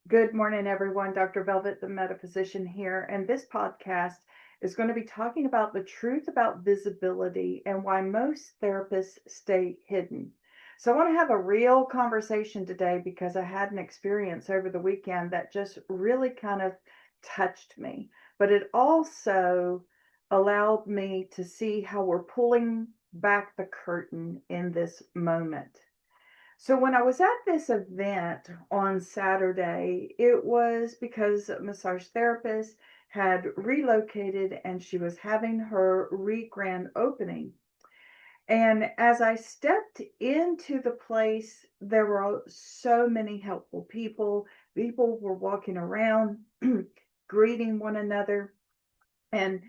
Good morning, everyone. Dr. Velvet, the metaphysician here. And this podcast is going to be talking about the truth about visibility and why most therapists stay hidden. So, I want to have a real conversation today because I had an experience over the weekend that just really kind of touched me. But it also allowed me to see how we're pulling back the curtain in this moment. So when I was at this event on Saturday, it was because a massage therapist had relocated and she was having her re-grand opening. And as I stepped into the place, there were so many helpful people. People were walking around, greeting one another. And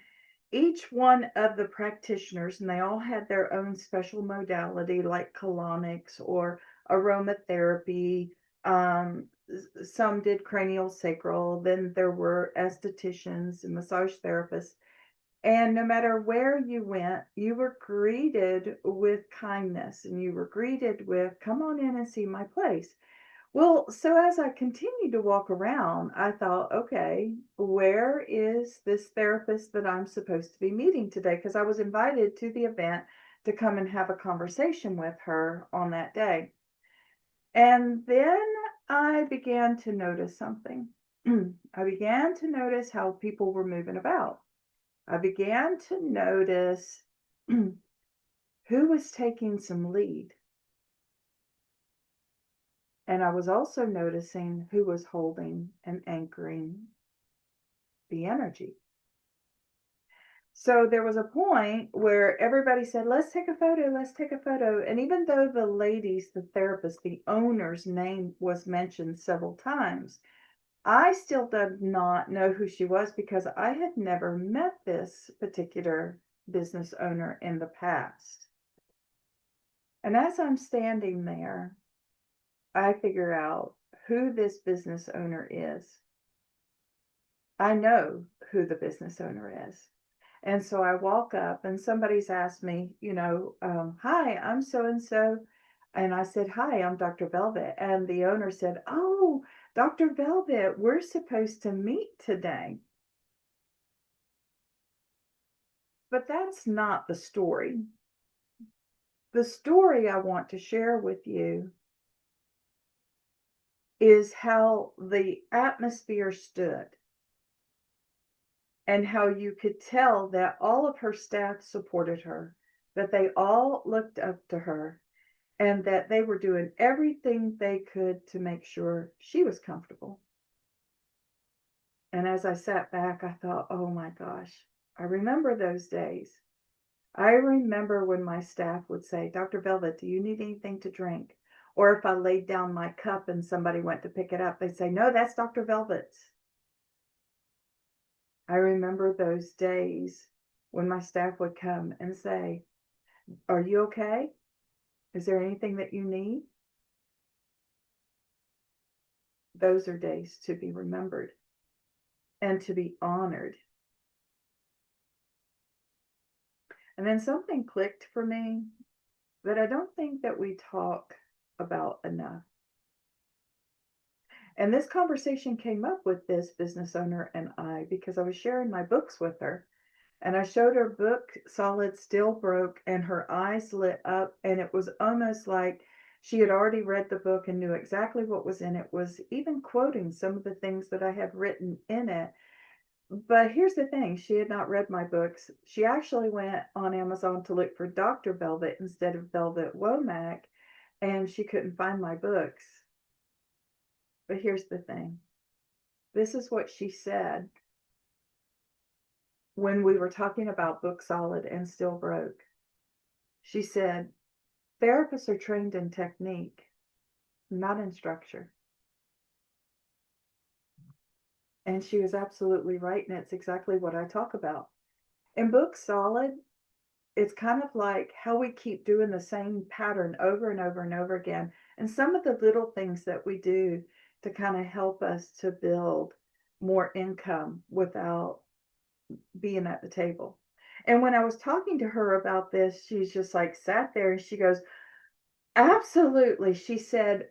each one of the practitioners, and they all had their own special modality like colonics or aromatherapy. Some did cranial sacral, then there were estheticians and massage therapists. And no matter where you went, you were greeted with kindness and you were greeted with, come on in and see my place. Well, so as I continued to walk around, I thought, okay, where is this therapist that I'm supposed to be meeting today? Because I was invited to the event to come and have a conversation with her on that day. And then I began to notice something. I began to notice how people were moving about. I began to notice who was taking some lead. And I was also noticing who was holding and anchoring the energy. So there was a point where everybody said, let's take a photo, let's take a photo. And even though the ladies, the therapist, the owner's name was mentioned several times, I still did not know who she was because I had never met this particular business owner in the past. And as I'm standing there, I figure out who this business owner is. I know who the business owner is. And so I walk up and somebody's asked me, hi, I'm so and so. And I said, hi, I'm Dr. Velvet. And the owner said, oh, Dr. Velvet, we're supposed to meet today. But that's not the story. The story I want to share with you is how the atmosphere stood and how you could tell that all of her staff supported her, that they all looked up to her, and that they were doing everything they could to make sure she was comfortable. And as I sat back, I thought, oh my gosh, I remember those days. I remember when my staff would say, Dr. Velvet, do you need anything to drink? Or if I laid down my cup and somebody went to pick it up, they'd say, no, that's Dr. Velvet's. I remember those days when my staff would come and say, are you okay? Is there anything that you need? Those are days to be remembered and to be honored. And then something clicked for me that I don't think that we talk about enough. And this conversation came up with this business owner and I because I was sharing my books with her. And I showed her book, Solid Still Broke, and her eyes lit up. And it was almost like she had already read the book and knew exactly what was in it, was even quoting some of the things that I had written in it. But here's the thing, she had not read my books. She actually went on Amazon to look for Dr. Velvet instead of Velvet Womack, and she couldn't find my books. But here's the thing. This is what she said when we were talking about Book Solid and Still Broke. She said, therapists are trained in technique, not in structure. And she was absolutely right, and it's exactly what I talk about. In Book Solid, it's kind of like how we keep doing the same pattern over and over and over again. And some of the little things that we do to kind of help us to build more income without being at the table. And when I was talking to her about this, she's just like sat there and she goes, absolutely. She said,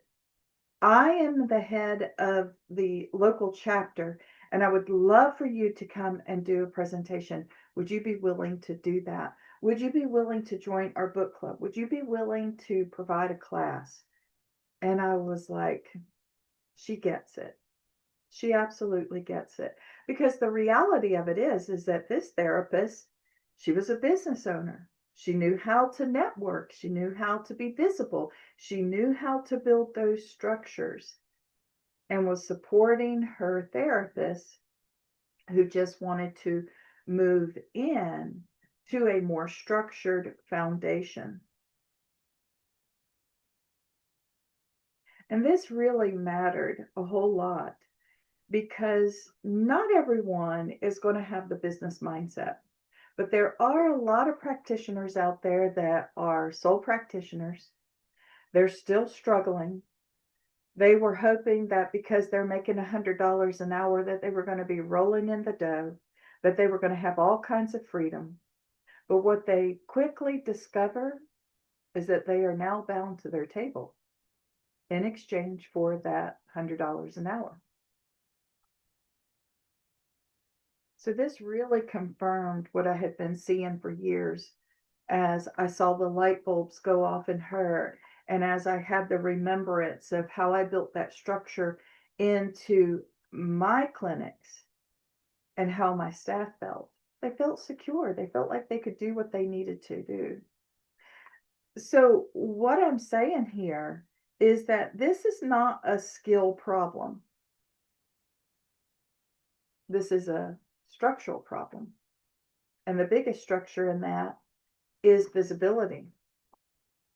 I am the head of the local chapter, and I would love for you to come and do a presentation. Would you be willing to do that? Would you be willing to join our book club? Would you be willing to provide a class?" And I was like, she gets it. She absolutely gets it. Because the reality of it is that this therapist, she was a business owner. She knew how to network. She knew how to be visible. She knew how to build those structures and was supporting her therapist who just wanted to move in to a more structured foundation. And this really mattered a whole lot because not everyone is going to have the business mindset. But there are a lot of practitioners out there that are sole practitioners. They're still struggling. They were hoping that because they're making $100 an hour that they were going to be rolling in the dough, that they were going to have all kinds of freedom. But what they quickly discover is that they are now bound to their table in exchange for that $100 an hour. So this really confirmed what I had been seeing for years as I saw the light bulbs go off in her, and as I had the remembrance of how I built that structure into my clinics and how my staff felt. They felt secure. They felt like they could do what they needed to do. So, what I'm saying here is that this is not a skill problem. This is a structural problem. And the biggest structure in that is visibility.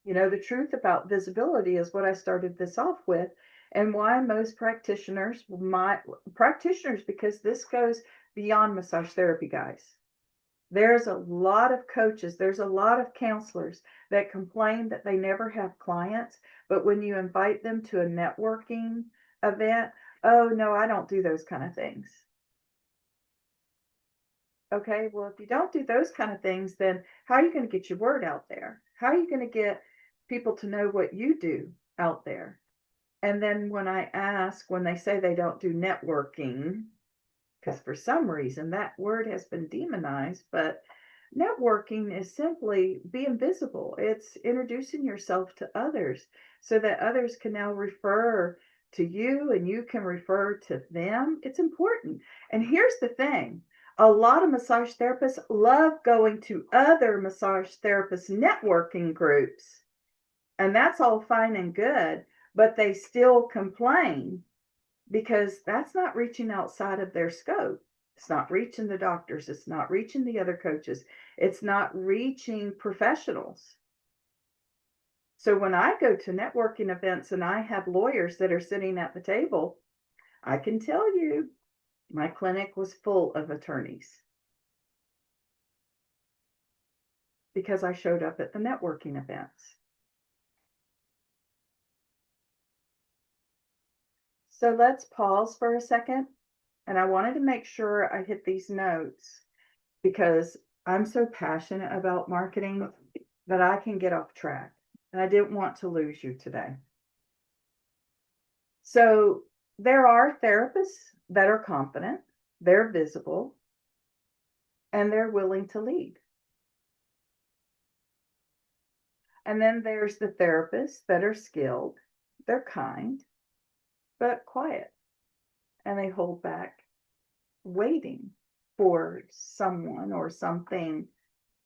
You know, the truth about visibility is what I started this off with, and why most practitioners, because this goes beyond massage therapy, guys. There's a lot of coaches, there's a lot of counselors that complain that they never have clients, but when you invite them to a networking event, oh no, I don't do those kind of things. Okay, well, if you don't do those kind of things, then how are you going to get your word out there? How are you going to get people to know what you do out there? And then when I ask, when they say they don't do networking, because for some reason that word has been demonized, but networking is simply being visible. It's introducing yourself to others so that others can now refer to you and you can refer to them. It's important. And here's the thing, a lot of massage therapists love going to other massage therapist networking groups. And that's all fine and good, but they still complain because that's not reaching outside of their scope. It's not reaching the doctors. It's not reaching the other coaches. It's not reaching professionals. So when I go to networking events and I have lawyers that are sitting at the table, I can tell you my clinic was full of attorneys because I showed up at the networking events. So let's pause for a second. And I wanted to make sure I hit these notes because I'm so passionate about marketing that I can get off track. And I didn't want to lose you today. So there are therapists that are confident, they're visible, and they're willing to lead. And then there's the therapists that are skilled, they're kind, but quiet, and they hold back, waiting for someone or something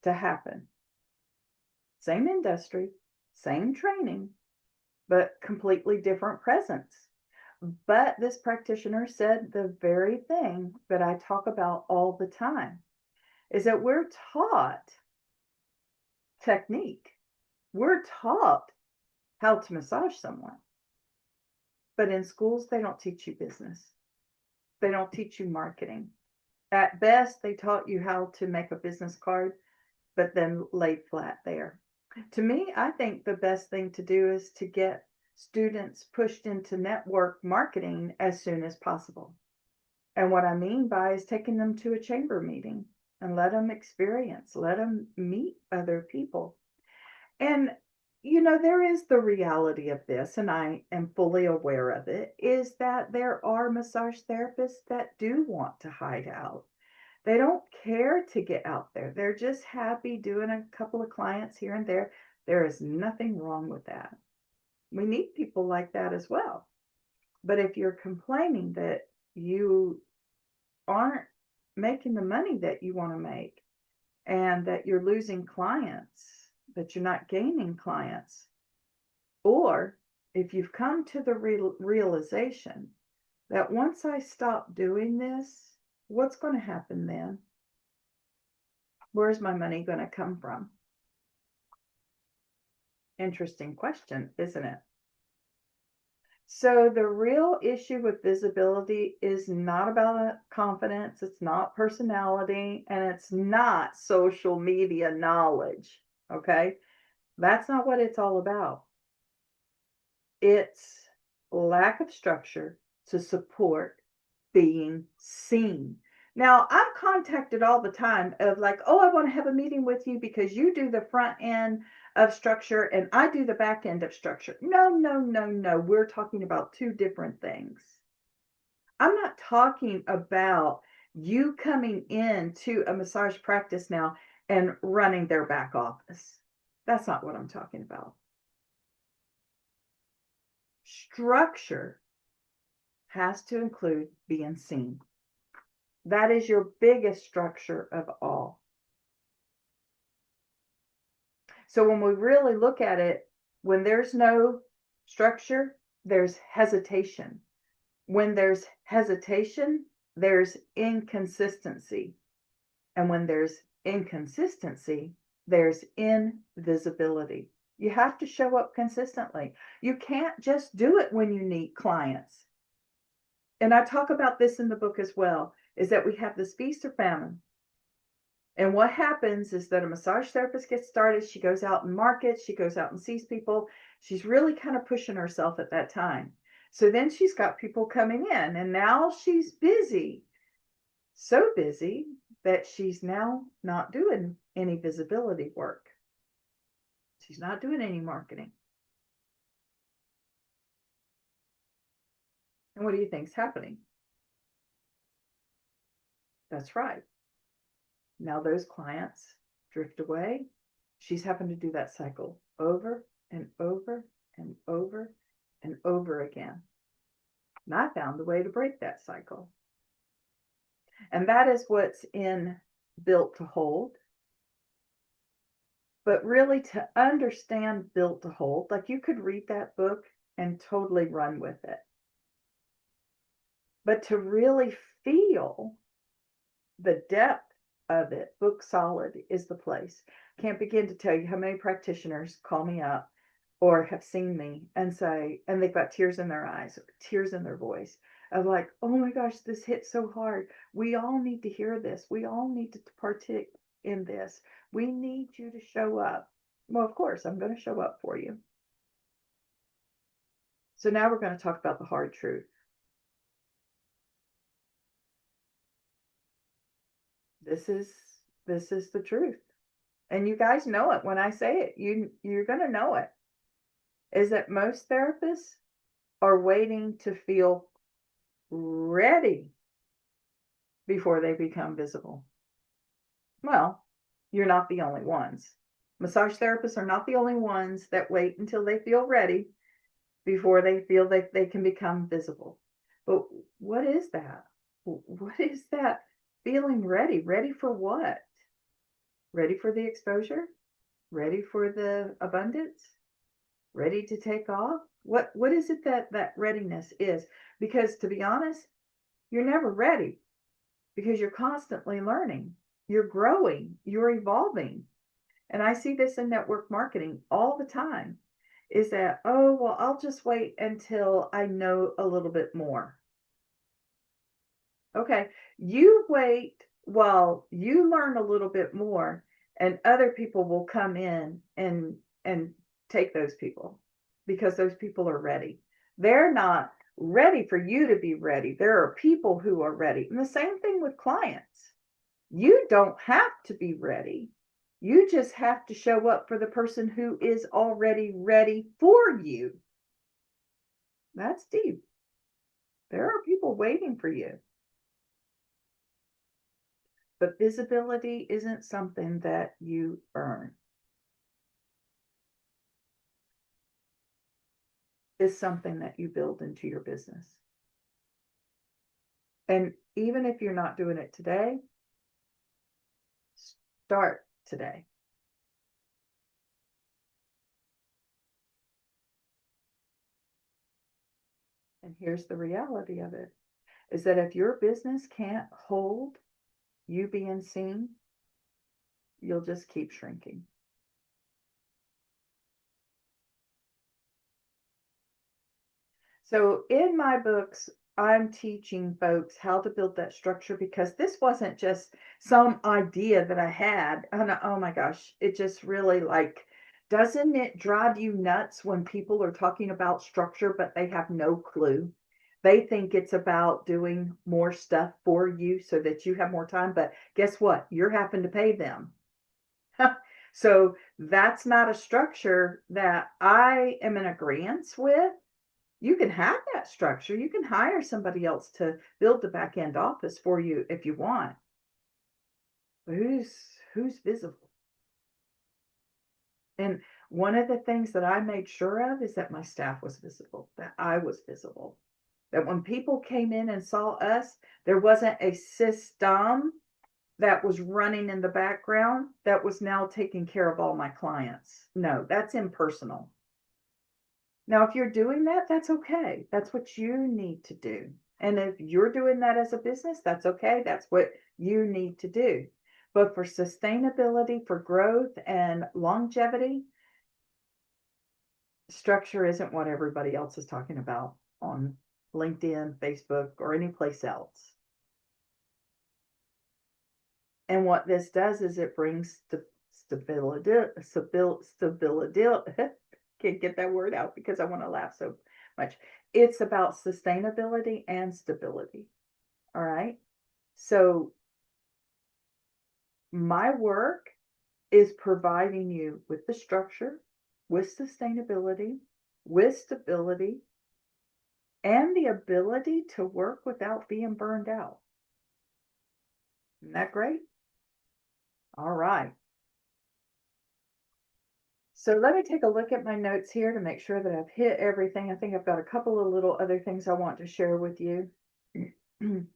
to happen. Same industry, same training, but completely different presence. But this practitioner said the very thing that I talk about all the time is that we're taught technique. We're taught how to massage someone. But in schools, they don't teach you business. They don't teach you marketing. At best, they taught you how to make a business card, but then laid flat there. To me, I think the best thing to do is to get students pushed into network marketing as soon as possible. And what I mean by is taking them to a chamber meeting and let them experience, let them meet other people. And there is the reality of this, and I am fully aware of it, is that there are massage therapists that do want to hide out. They don't care to get out there. They're just happy doing a couple of clients here and there. There is nothing wrong with that. We need people like that as well. But if you're complaining that you aren't making the money that you want to make and that you're losing clients, that you're not gaining clients, or if you've come to the realization that once I stop doing this, what's going to happen then? Where's my money going to come from? Interesting question, isn't it? So the real issue with visibility is not about confidence, it's not personality, and it's not social media knowledge. Okay? That's not what it's all about. It's lack of structure to support being seen. Now, I'm contacted all the time of like, oh, I want to have a meeting with you because you do the front end of structure and I do the back end of structure. No, no, no, no. We're talking about two different things. I'm not talking about you coming into a massage practice now and running their back office. That's not what I'm talking about. Structure has to include being seen. That is your biggest structure of all. So when we really look at it, when there's no structure, there's hesitation. When there's hesitation, there's inconsistency. And when there's inconsistency, there's invisibility. You have to show up consistently. You can't just do it when you need clients. And I talk about this in the book as well, is that we have this feast or famine. And what happens is that a massage therapist gets started. She goes out and markets. She goes out and sees people. She's really kind of pushing herself at that time. So then she's got people coming in and now she's busy. So busy that she's now not doing any visibility work. She's not doing any marketing. And what do you think's happening? That's right. Now those clients drift away. She's having to do that cycle over and over and over and over again. And I found a way to break that cycle. And that is what's in Built to Hold. But really, to understand Built to Hold, like you could read that book and totally run with it. But to really feel the depth of it, Book Solid is the place. Can't begin to tell you how many practitioners call me up or have seen me and say, and they've got tears in their eyes, tears in their voice of like, oh my gosh, this hit so hard. We all need to hear this. We all need to partake in this. We need you to show up. Well, of course, I'm going to show up for you. So now we're going to talk about the hard truth. This is the truth. And you guys know it when I say it. You're going to know it. Is that most therapists are waiting to feel ready before they become visible. Well, you're not the only ones. Massage therapists are not the only ones that wait until they feel ready before they feel that they can become visible. But what is that? What is that feeling ready? Ready for what? Ready for the exposure? Ready for the abundance? Ready to take off? What is it that readiness is? Because to be honest, you're never ready because you're constantly learning. You're growing, you're evolving. And I see this in network marketing all the time is that, oh, well, I'll just wait until I know a little bit more. Okay, you wait while you learn a little bit more and other people will come in and take those people because those people are ready. They're not ready for you to be ready. There are people who are ready. And the same thing with clients. You don't have to be ready. You just have to show up for the person who is already ready for you. That's deep. There are people waiting for you. But visibility isn't something that you earn. It's something that you build into your business. And even if you're not doing it today, start today. And here's the reality of it is that if your business can't hold you being seen, you'll just keep shrinking. So in my books, I'm teaching folks how to build that structure because this wasn't just some idea that I had. And oh my gosh, it just really like, doesn't it drive you nuts when people are talking about structure, but they have no clue? They think it's about doing more stuff for you so that you have more time. But guess what? You're having to pay them. So that's not a structure that I am in agreement with. You can have that structure. You can hire somebody else to build the back end office for you if you want. But who's visible? And one of the things that I made sure of is that my staff was visible, that I was visible. That when people came in and saw us, there wasn't a system that was running in the background that was now taking care of all my clients. No, that's impersonal. Now, if you're doing that, that's okay. That's what you need to do. And if you're doing that as a business, that's okay. That's what you need to do. But for sustainability, for growth and longevity, structure isn't what everybody else is talking about on LinkedIn, Facebook, or any place else. And what this does is it brings stability, can't get that word out because I want to laugh so much. It's about sustainability and stability. All right. So my work is providing you with the structure, with sustainability, with stability, and the ability to work without being burned out. Isn't that great? All right. So let me take a look at my notes here to make sure that I've hit everything. I think I've got a couple of little other things I want to share with you. And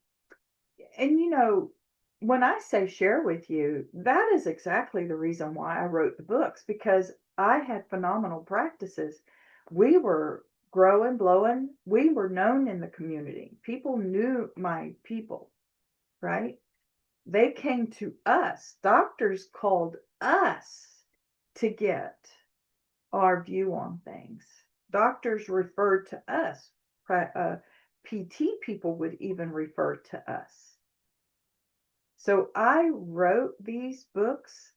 when I say share with you, that is exactly the reason why I wrote the books, because I had phenomenal practices. We were growing, blowing. We were known in the community. People knew my people, right? They came to us. Doctors called us to get our view on things. Doctors referred to us. PT people would even refer to us. So I wrote these books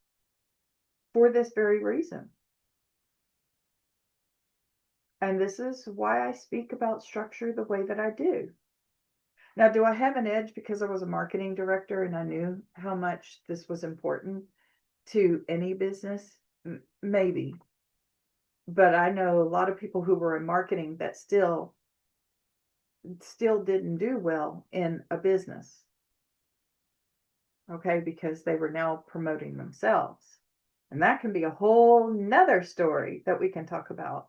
for this very reason. And this is why I speak about structure the way that I do. Now, do I have an edge because I was a marketing director and I knew how much this was important to any business? Maybe. But I know a lot of people who were in marketing that still didn't do well in a business. Okay, because they were now promoting themselves. And that can be a whole nother story that we can talk about,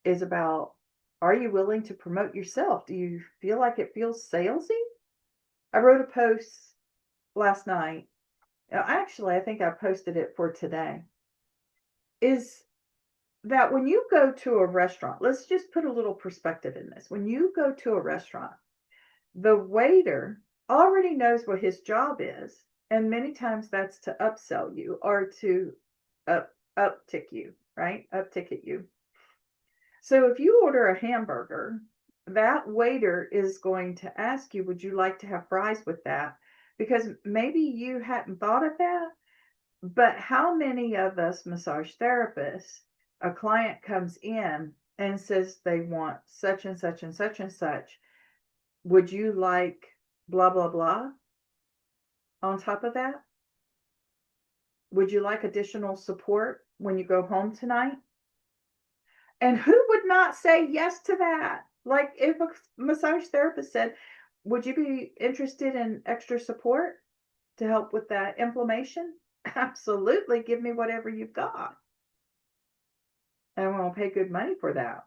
is about, are you willing to promote yourself? Do you feel like it feels salesy? I wrote a post last night. Actually, I think I posted it for today. Is that when you go to a restaurant, let's just put a little perspective in this. When you go to a restaurant, the waiter already knows what his job is, and many times that's to upsell you or to uptick you, right? Upticket you. So if you order a hamburger, that waiter is going to ask you, would you like to have fries with that? Because maybe you hadn't thought of that, but how many of us massage therapists, a client comes in and says they want such and such and such and such. Would you like blah, blah, blah on top of that? Would you like additional support when you go home tonight? And who would not say yes to that? Like if a massage therapist said, would you be interested in extra support to help with that inflammation? Absolutely. Give me whatever you've got. And we'll pay good money for that.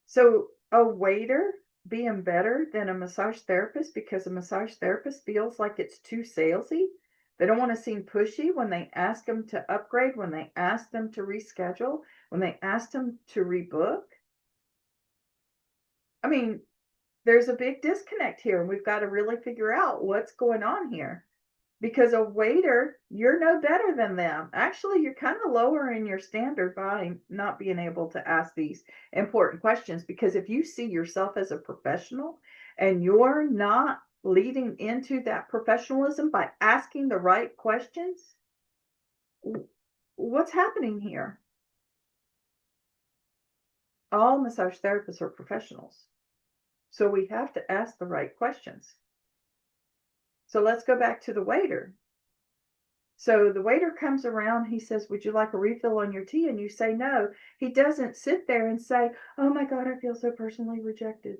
So a waiter being better than a massage therapist because a massage therapist feels like it's too salesy. They don't want to seem pushy when they ask them to upgrade, when they ask them to reschedule, when they ask them to rebook. I mean, there's a big disconnect here, and we've got to really figure out what's going on here. Because a waiter, you're no better than them. Actually, you're kind of lowering your standard by not being able to ask these important questions. Because if you see yourself as a professional and you're not leading into that professionalism by asking the right questions, what's happening here? All massage therapists are professionals. So we have to ask the right questions. So let's go back to the waiter. So the waiter comes around, he says, would you like a refill on your tea? And you say no. He doesn't sit there and say, oh my God, I feel so personally rejected.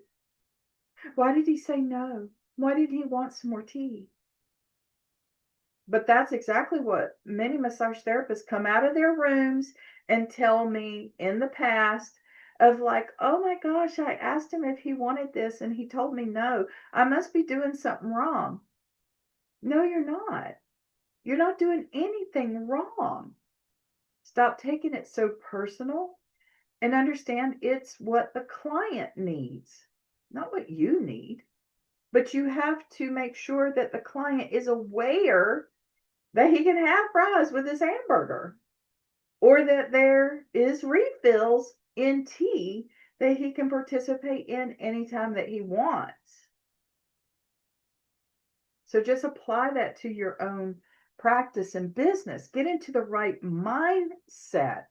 Why did he say no? Why did he want some more tea? But that's exactly what many massage therapists come out of their rooms and tell me in the past of like, oh my gosh, I asked him if he wanted this and he told me no. I must be doing something wrong. No, you're not. You're not doing anything wrong. Stop taking it so personal and understand it's what the client needs, not what you need. But you have to make sure that the client is aware that he can have fries with his hamburger or that there is refills in tea that he can participate in anytime that he wants. So just apply that to your own practice and business. Get into the right mindset.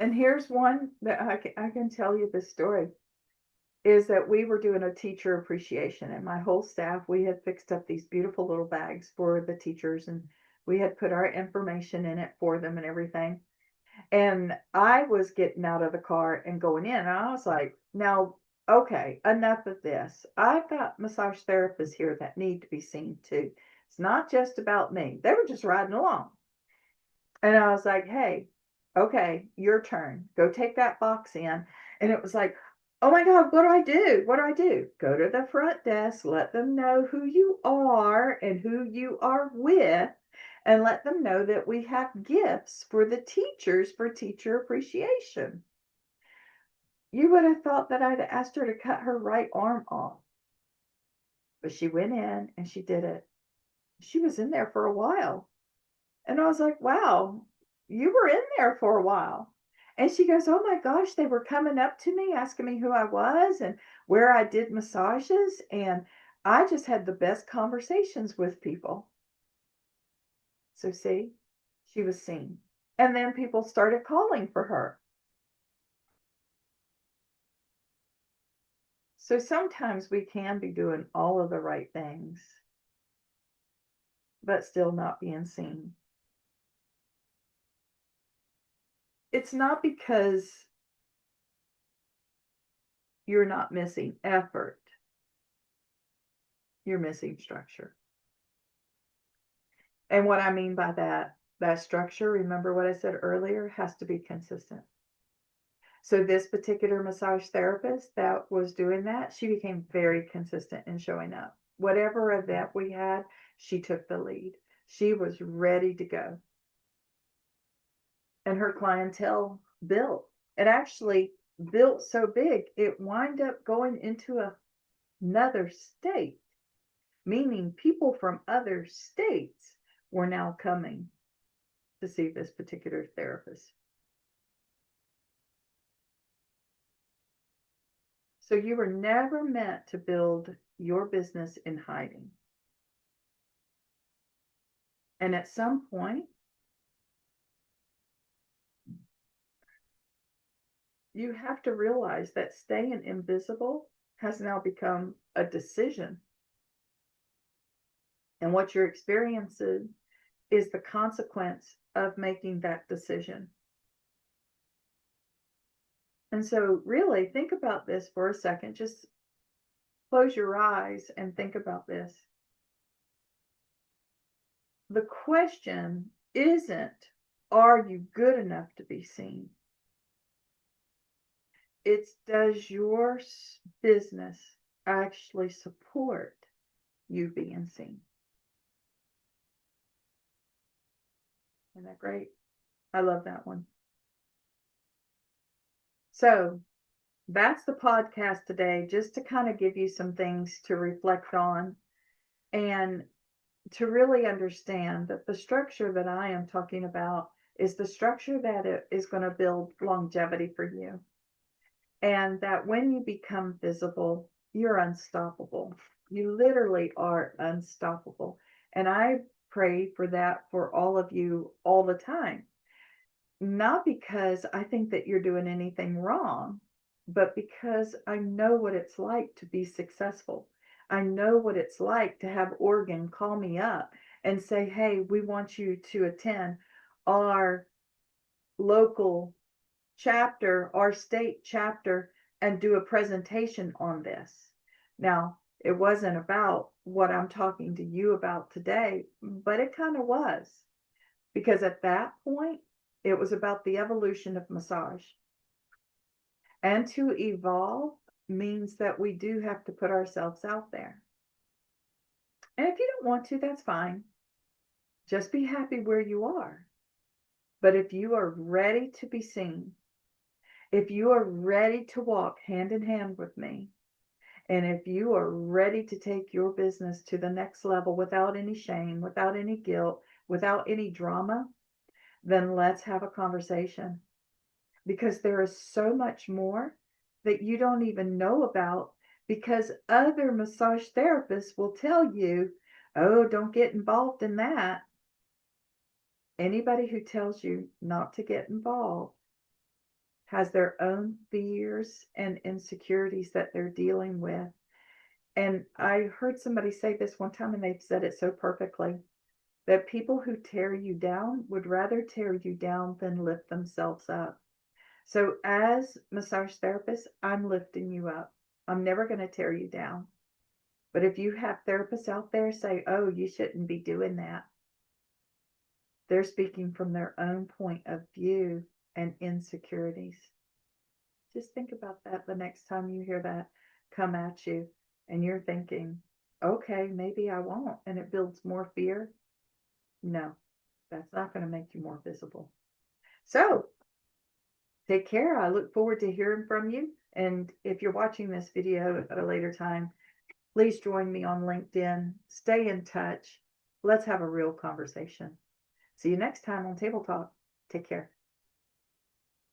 And here's one that I can tell you the story is that we were doing a teacher appreciation, and my whole staff, we had fixed up these beautiful little bags for the teachers, and we had put our information in it for them and everything. And I was getting out of the car and going in, and I was like, now, okay, enough of this. I've got massage therapists here that need to be seen too. It's not just about me. They were just riding along. And I was like, hey, okay, your turn. Go take that box in. And it was like, oh my God, what do I do? What do I do? Go to the front desk, let them know who you are and who you are with, and let them know that we have gifts for the teachers for teacher appreciation. You would have thought that I'd asked her to cut her right arm off. But she went in and she did it. She was in there for a while. And I was like, wow, you were in there for a while. And she goes, oh my gosh, they were coming up to me, asking me who I was and where I did massages. And I just had the best conversations with people. So, see, she was seen. And then people started calling for her. So sometimes we can be doing all of the right things, but still not being seen. It's not because you're not missing effort, you're missing structure. And what I mean by that structure, remember what I said earlier, has to be consistent. So this particular massage therapist that was doing that, she became very consistent in showing up. Whatever event we had, she took the lead. She was ready to go. And her clientele built. It actually built so big, it wound up going into another state, meaning people from other states were now coming to see this particular therapist. So you were never meant to build your business in hiding. And at some point, you have to realize that staying invisible has now become a decision. And what you're experiencing is the consequence of making that decision. And so, really, think about this for a second. Just close your eyes and think about this. The question isn't, are you good enough to be seen? It's, does your business actually support you being seen? Isn't that great? I love that one. So that's the podcast today, just to kind of give you some things to reflect on and to really understand that the structure that I am talking about is the structure that is going to build longevity for you. And that when you become visible, you're unstoppable. You literally are unstoppable. And I pray for that for all of you all the time. Not because I think that you're doing anything wrong, but because I know what it's like to be successful. I know what it's like to have Oregon call me up and say, hey, we want you to attend our local chapter, our state chapter, and do a presentation on this. Now, it wasn't about what I'm talking to you about today, but it kind of was. Because at that point, it was about the evolution of massage. And to evolve means that we do have to put ourselves out there. And if you don't want to, that's fine. Just be happy where you are. But if you are ready to be seen, if you are ready to walk hand in hand with me, and if you are ready to take your business to the next level without any shame, without any guilt, without any drama, then let's have a conversation. Because there is so much more that you don't even know about, because other massage therapists will tell you, oh, don't get involved in that. Anybody who tells you not to get involved has their own fears and insecurities that they're dealing with. And I heard somebody say this one time, and they've said it so perfectly, that people who tear you down would rather tear you down than lift themselves up. So as massage therapist, I'm lifting you up. I'm never going to tear you down. But if you have therapists out there say, oh, you shouldn't be doing that, they're speaking from their own point of view and insecurities. Just think about that the next time you hear that come at you and you're thinking, okay, maybe I won't, and it builds more fear. No, that's not going to make you more visible. So take care. I look forward to hearing from you. And if you're watching this video at a later time, please join me on LinkedIn. Stay in touch. Let's have a real conversation. See you next time on Table Talk. Take care.